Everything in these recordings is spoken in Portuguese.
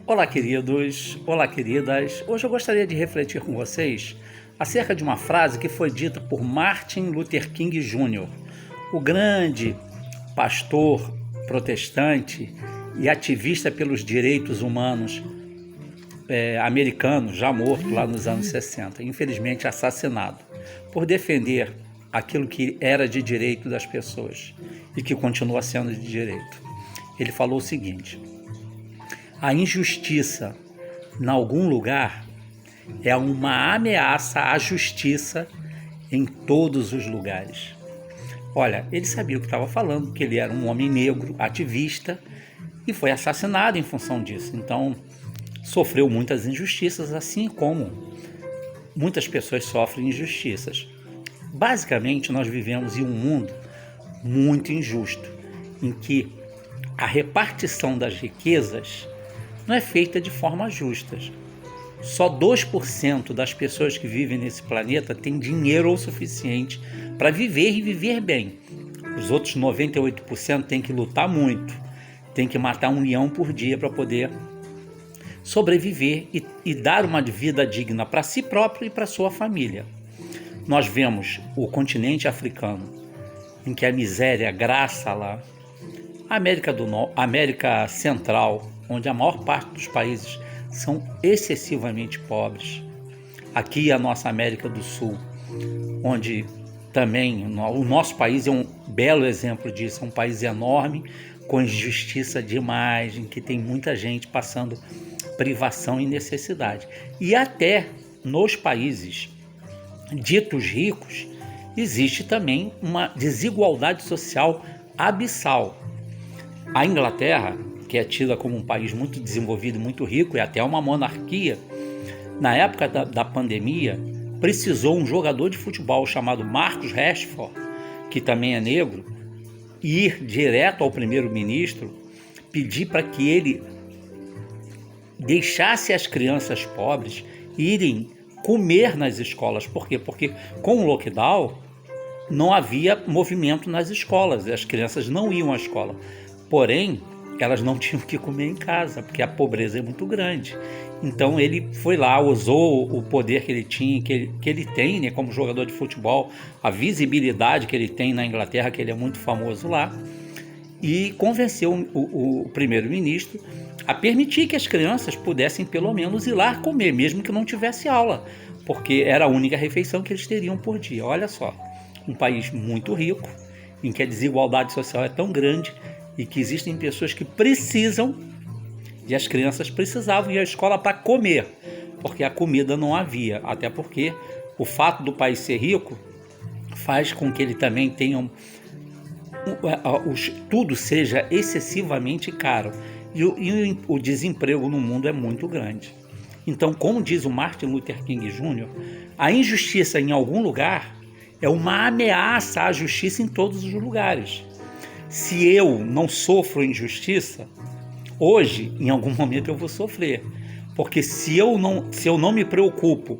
Olá, queridos, olá, queridas. Hoje eu gostaria de refletir com vocês acerca de uma frase que foi dita por Martin Luther King Jr., o grande pastor protestante e ativista pelos direitos humanos americano, já morto lá nos anos 60, infelizmente assassinado, por defender aquilo que era de direito das pessoas e que continua sendo de direito. Ele falou o seguinte: a injustiça em algum lugar é uma ameaça à justiça em todos os lugares. Olha, ele sabia o que estava falando, que ele era um homem negro, ativista, e foi assassinado em função disso. Então, sofreu muitas injustiças, assim como muitas pessoas sofrem injustiças. Basicamente, nós vivemos em um mundo muito injusto, em que a repartição das riquezas não é feita de forma justa. Só 2% das pessoas que vivem nesse planeta têm dinheiro o suficiente para viver e viver bem. Os outros 98% têm que lutar muito, têm que matar um leão por dia para poder sobreviver e dar uma vida digna para si próprio e para sua família. Nós vemos o continente africano, em que a miséria graça lá, a América Central, onde a maior parte dos países são excessivamente pobres. Aqui a nossa América do Sul, onde também o nosso país é um belo exemplo disso, é um país enorme, com injustiça demais, em que tem muita gente passando privação e necessidade. E até nos países ditos ricos, existe também uma desigualdade social abissal. A Inglaterra, que é tida como um país muito desenvolvido, muito rico e até uma monarquia, na época da pandemia, precisou um jogador de futebol chamado Marcus Rashford, que também é negro, ir direto ao primeiro-ministro, pedir para que ele deixasse as crianças pobres irem comer nas escolas. Por quê? Porque com o lockdown não havia movimento nas escolas, as crianças não iam à escola. Porém, elas não tinham que comer em casa, porque a pobreza é muito grande. Então ele foi lá, usou o poder que ele tinha, que ele tem, né, como jogador de futebol, a visibilidade que ele tem na Inglaterra, que ele é muito famoso lá, e convenceu o primeiro-ministro a permitir que as crianças pudessem pelo menos ir lá comer, mesmo que não tivesse aula, porque era a única refeição que eles teriam por dia. Olha só, um país muito rico, em que a desigualdade social é tão grande e que existem pessoas que precisam, e as crianças precisavam ir à escola para comer, porque a comida não havia, até porque o fato do país ser rico faz com que ele também tenha tudo seja excessivamente caro, e o desemprego no mundo é muito grande. Então, como diz o Martin Luther King Jr., a injustiça em algum lugar é uma ameaça à justiça em todos os lugares. Se eu não sofro injustiça, hoje, em algum momento eu vou sofrer. Porque se eu não me preocupo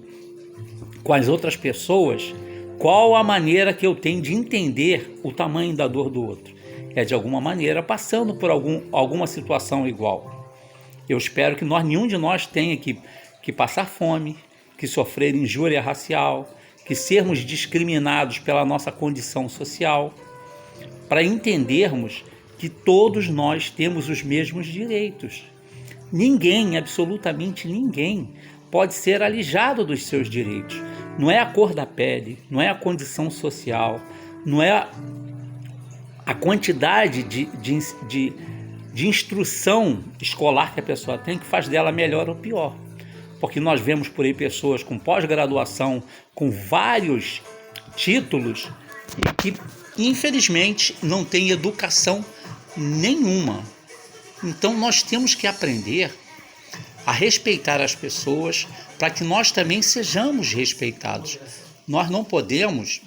com as outras pessoas, qual a maneira que eu tenho de entender o tamanho da dor do outro? É de alguma maneira passando por alguma situação igual. Eu espero que nenhum de nós tenha que passar fome, que sofrer injúria racial, que sermos discriminados pela nossa condição social, para entendermos que todos nós temos os mesmos direitos. Ninguém, absolutamente ninguém, pode ser alijado dos seus direitos. Não é a cor da pele, não é a condição social, não é a quantidade de instrução escolar que a pessoa tem que faz dela melhor ou pior. Porque nós vemos por aí pessoas com pós-graduação, com vários títulos, que infelizmente não têm educação nenhuma. Então nós temos que aprender a respeitar as pessoas para que nós também sejamos respeitados. Nós não podemos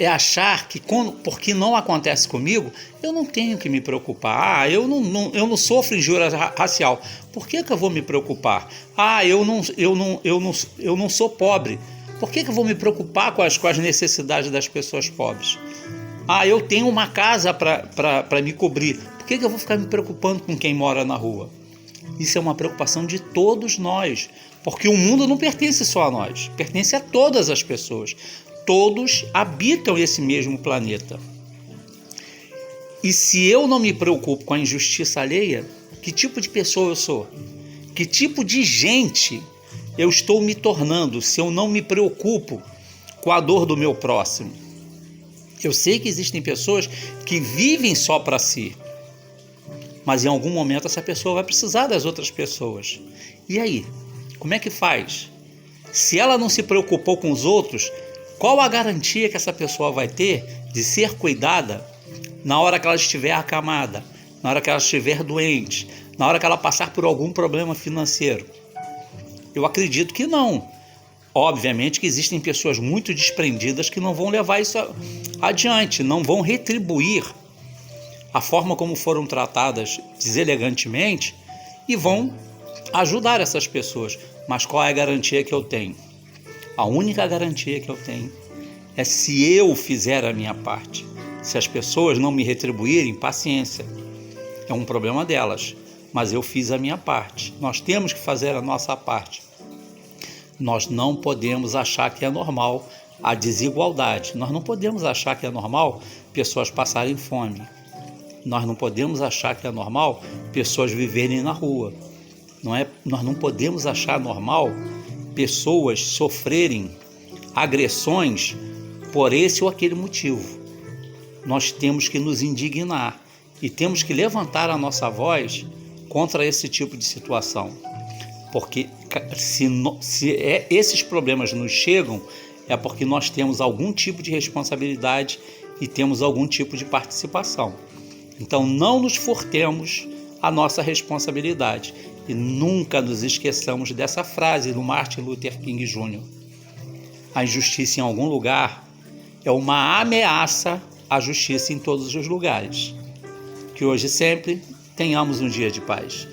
achar que porque não acontece comigo, eu não tenho que me preocupar. Eu não sofro injúria racial. Por que eu vou me preocupar? Eu não sou pobre. Por que eu vou me preocupar com as necessidades das pessoas pobres? Eu tenho uma casa para me cobrir. Por que eu vou ficar me preocupando com quem mora na rua? Isso é uma preocupação de todos nós, porque o mundo não pertence só a nós, pertence a todas as pessoas. Todos habitam esse mesmo planeta. E se eu não me preocupo com a injustiça alheia, que tipo de pessoa eu sou? Que tipo de gente eu estou me tornando se eu não me preocupo com a dor do meu próximo? Eu sei que existem pessoas que vivem só para si, mas em algum momento essa pessoa vai precisar das outras pessoas. E aí, como é que faz? Se ela não se preocupou com os outros, qual a garantia que essa pessoa vai ter de ser cuidada na hora que ela estiver acamada, na hora que ela estiver doente, na hora que ela passar por algum problema financeiro? Eu acredito que não. Obviamente que existem pessoas muito desprendidas que não vão levar isso adiante, não vão retribuir a forma como foram tratadas deselegantemente e vão ajudar essas pessoas. Mas qual é a garantia que eu tenho? A única garantia que eu tenho é se eu fizer a minha parte. Se as pessoas não me retribuírem, paciência, é um problema delas, mas eu fiz a minha parte. Nós temos que fazer a nossa parte. Nós não podemos achar que é normal a desigualdade. Nós não podemos achar que é normal pessoas passarem fome. Nós não podemos achar que é normal pessoas viverem na rua. Nós não podemos achar normal pessoas sofrerem agressões por esse ou aquele motivo. Nós temos que nos indignar e temos que levantar a nossa voz contra esse tipo de situação. Porque se esses problemas nos chegam, é porque nós temos algum tipo de responsabilidade e temos algum tipo de participação. Então não nos furtemos a nossa responsabilidade e nunca nos esqueçamos dessa frase do Martin Luther King Jr. A injustiça em algum lugar é uma ameaça à justiça em todos os lugares. Que hoje sempre tenhamos um dia de paz.